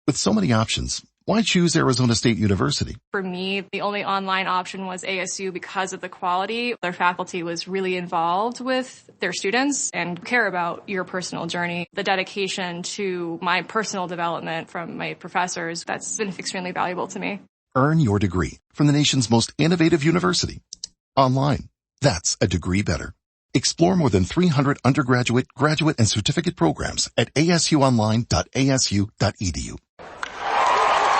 With so many options, why choose Arizona State University? For me, the only online option was ASU because of the quality. Their faculty was really involved with their students and care about your personal journey. The dedication to my personal development from my professors, that's been extremely valuable to me. Earn your degree from the nation's most innovative university. Online. That's a degree better. Explore more than 300 undergraduate, graduate, and certificate programs at asuonline.asu.edu.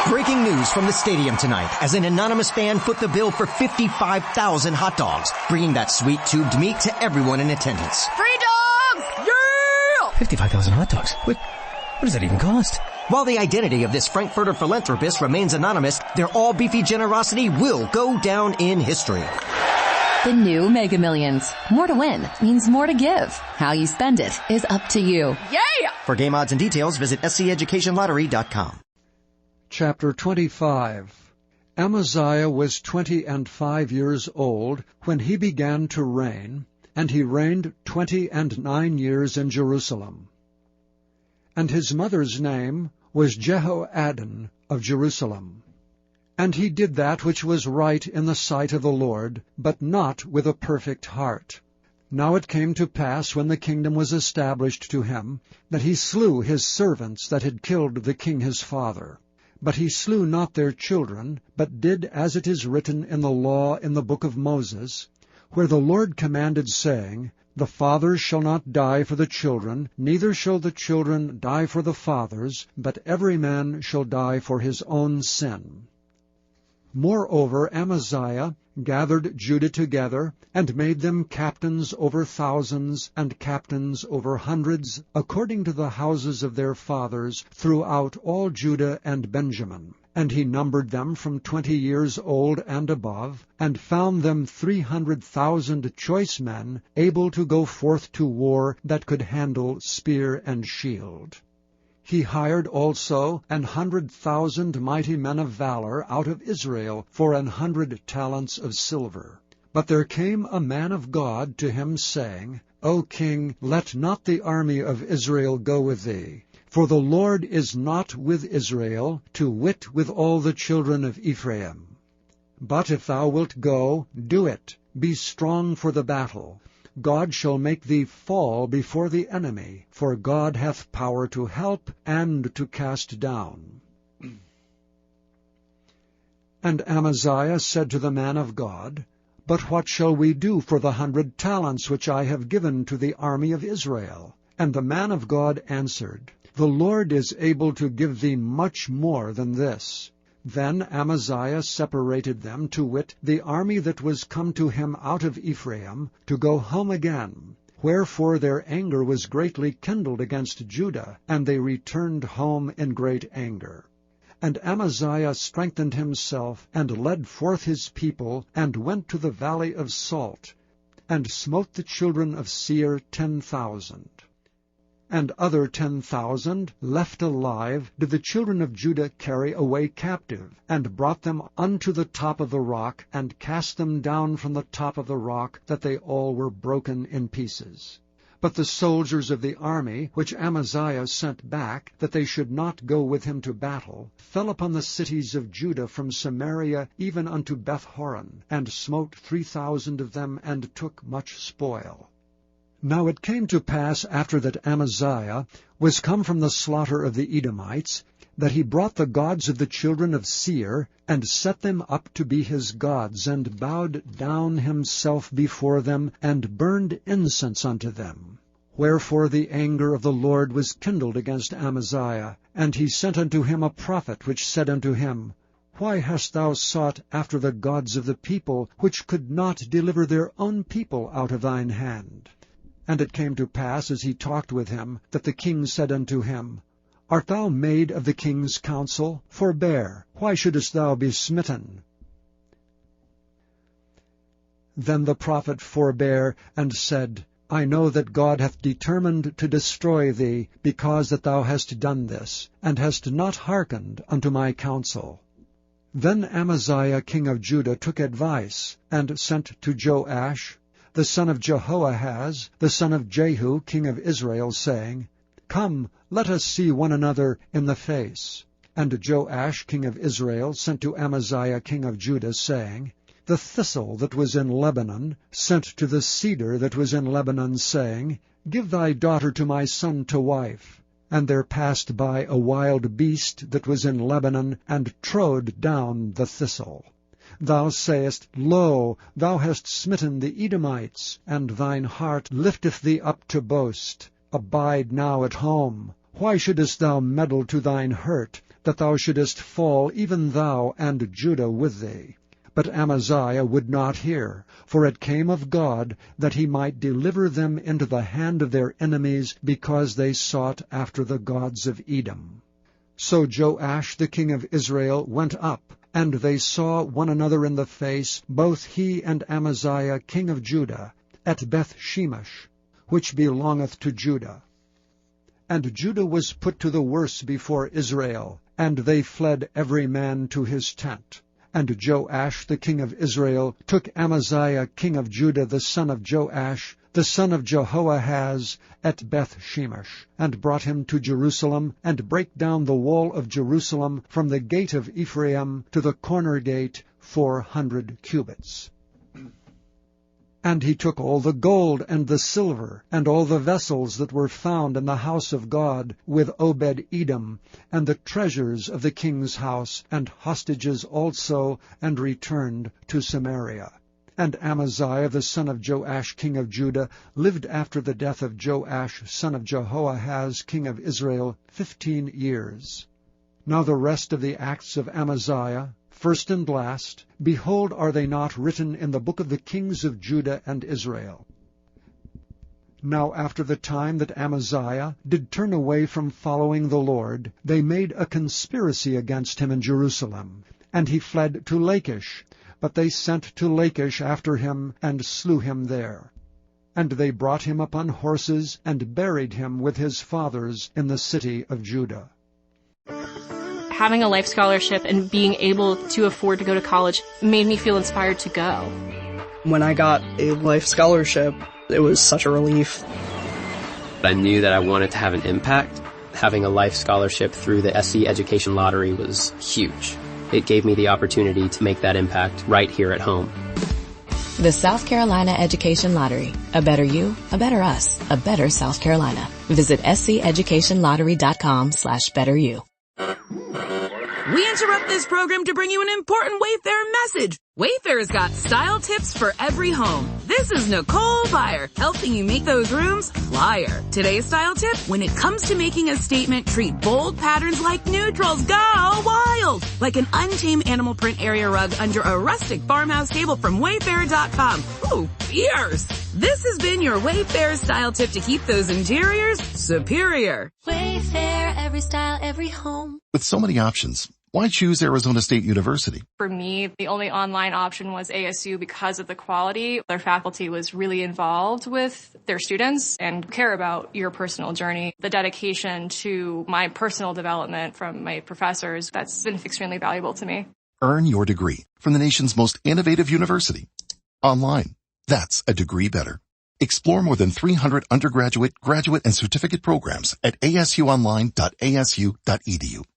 Breaking news from the stadium tonight as an anonymous fan put the bill for 55,000 hot dogs, bringing that sweet tubed meat to everyone in attendance. Free dogs! Yeah! 55,000 hot dogs? What does that even cost? While the identity of this Frankfurter philanthropist remains anonymous, their all-beefy generosity will go down in history. The new Mega Millions. More to win means more to give. How you spend it is up to you. Yeah! For game odds and details, visit sceducationlottery.com. Chapter 25. Amaziah was 25 old when he began to reign, and he reigned 29 years in Jerusalem. And his mother's name was Jehoaddan of Jerusalem. And he did that which was right in the sight of the Lord, but not with a perfect heart. Now it came to pass, when the kingdom was established to him, that he slew his servants that had killed the king his father. But he slew not their children, but did as it is written in the law in the book of Moses, where the Lord commanded, saying, The fathers shall not die for the children, neither shall the children die for the fathers, but every man shall die for his own sin. Moreover, Amaziah gathered Judah together, and made them captains over thousands, and captains over hundreds, according to the houses of their fathers, throughout all Judah and Benjamin. And he numbered them from 20 years old and above, and found them 300,000 choice men, able to go forth to war, that could handle spear and shield. He hired also 100,000 mighty men of valor out of Israel for 100 talents of silver. But there came a man of God to him, saying, O king, let not the army of Israel go with thee. For the Lord is not with Israel, to wit with all the children of Ephraim. But if thou wilt go, do it, be strong for the battle. God shall make thee fall before the enemy, for God hath power to help and to cast down. And Amaziah said to the man of God, But what shall we do for the 100 talents which I have given to the army of Israel? And the man of God answered, The Lord is able to give thee much more than this. Then Amaziah separated them, to wit, the army that was come to him out of Ephraim, to go home again. Wherefore their anger was greatly kindled against Judah, and they returned home in great anger. And Amaziah strengthened himself, and led forth his people, and went to the valley of Salt, and smote the children of Seir 10,000. And other 10,000 left alive did the children of Judah carry away captive, and brought them unto the top of the rock, and cast them down from the top of the rock, that they all were broken in pieces. But the soldiers of the army, which Amaziah sent back, that they should not go with him to battle, fell upon the cities of Judah from Samaria even unto Beth-horon, and smote 3,000 of them, and took much spoil. Now it came to pass, after that Amaziah was come from the slaughter of the Edomites, that he brought the gods of the children of Seir, and set them up to be his gods, and bowed down himself before them, and burned incense unto them. Wherefore the anger of the Lord was kindled against Amaziah, and he sent unto him a prophet, which said unto him, Why hast thou sought after the gods of the people, which could not deliver their own people out of thine hand? And it came to pass, as he talked with him, that the king said unto him, Art thou made of the king's counsel? Forbear, why shouldest thou be smitten? Then the prophet forbare, and said, I know that God hath determined to destroy thee, because that thou hast done this, and hast not hearkened unto my counsel. Then Amaziah king of Judah took advice, and sent to Joash, the son of Jehoahaz, the son of Jehu, king of Israel, saying, Come, let us see one another in the face. And Joash king of Israel sent to Amaziah king of Judah, saying, The thistle that was in Lebanon sent to the cedar that was in Lebanon, saying, Give thy daughter to my son to wife. And there passed by a wild beast that was in Lebanon, and trode down the thistle. Thou sayest, Lo, thou hast smitten the Edomites, and thine heart lifteth thee up to boast. Abide now at home. Why shouldest thou meddle to thine hurt, that thou shouldest fall, even thou and Judah with thee? But Amaziah would not hear, for it came of God, that he might deliver them into the hand of their enemies, because they sought after the gods of Edom. So Joash the king of Israel went up, and they saw one another in the face, both he and Amaziah king of Judah, at Beth-shemesh, which belongeth to Judah. And Judah was put to the worse before Israel, and they fled every man to his tent. And Joash the king of Israel took Amaziah king of Judah, the son of Joash, the son of Jehoahaz, at Beth-shemesh, and brought him to Jerusalem, and brake down the wall of Jerusalem from the gate of Ephraim to the corner gate 400 cubits. And he took all the gold and the silver, and all the vessels that were found in the house of God, with Obed-Edom, and the treasures of the king's house, and hostages also, and returned to Samaria. And Amaziah the son of Joash king of Judah lived after the death of Joash son of Jehoahaz king of Israel 15 years. Now the rest of the acts of Amaziah, first and last, behold, are they not written in the book of the kings of Judah and Israel? Now after the time that Amaziah did turn away from following the Lord, they made a conspiracy against him in Jerusalem, and he fled to Lachish. But they sent to Lachish after him, and slew him there. And they brought him upon horses, and buried him with his fathers in the city of Judah. Having a life scholarship and being able to afford to go to college made me feel inspired to go. When I got a life scholarship, it was such a relief. I knew that I wanted to have an impact. Having a life scholarship through the SC Education Lottery was huge. It gave me the opportunity to make that impact right here at home. The South Carolina Education Lottery. A better you, a better us, a better South Carolina. Visit sceducationlottery.com/betteryou. We interrupt this program to bring you an important Wayfair message. Wayfair's got style tips for every home. This is Nicole Byer, helping you make those rooms flyer. Today's style tip: when it comes to making a statement, treat bold patterns like neutrals. Go wild! Like an untamed animal print area rug under a rustic farmhouse table from Wayfair.com. Ooh, fierce! This has been your Wayfair style tip to keep those interiors superior. Wayfair, every style, every home. With so many options, why choose Arizona State University? For me, the only online option was ASU because of the quality. Their faculty was really involved with their students and care about your personal journey. The dedication to my personal development from my professors, that's been extremely valuable to me. Earn your degree from the nation's most innovative university. Online. That's a degree better. Explore more than 300 undergraduate, graduate, and certificate programs at asuonline.asu.edu.